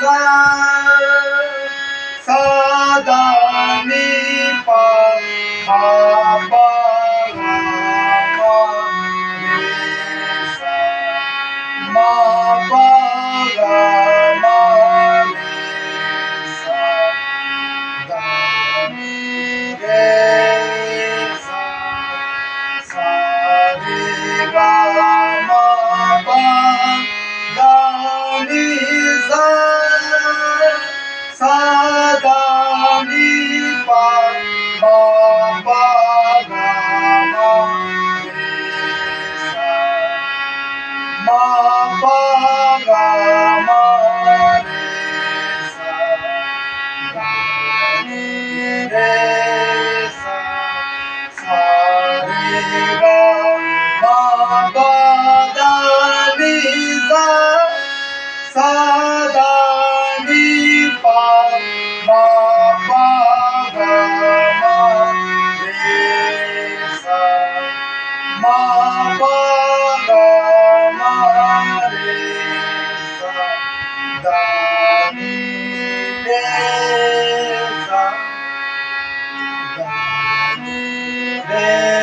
सा सा नी पा मा पा गा मा रे सा मा पा गा मा रे सा दा नी रे सा सा रे गा मा पा दा नी सा सा दा नी पा मा पा गा मा रे सा मा पा गा मा रे सा गा नी रे सा सा रे गा मा पा दा नी सा सा दा नी पा मा पा गा मा रे सा मा पा गा मा रे सा दा नी रे सा दा नी रे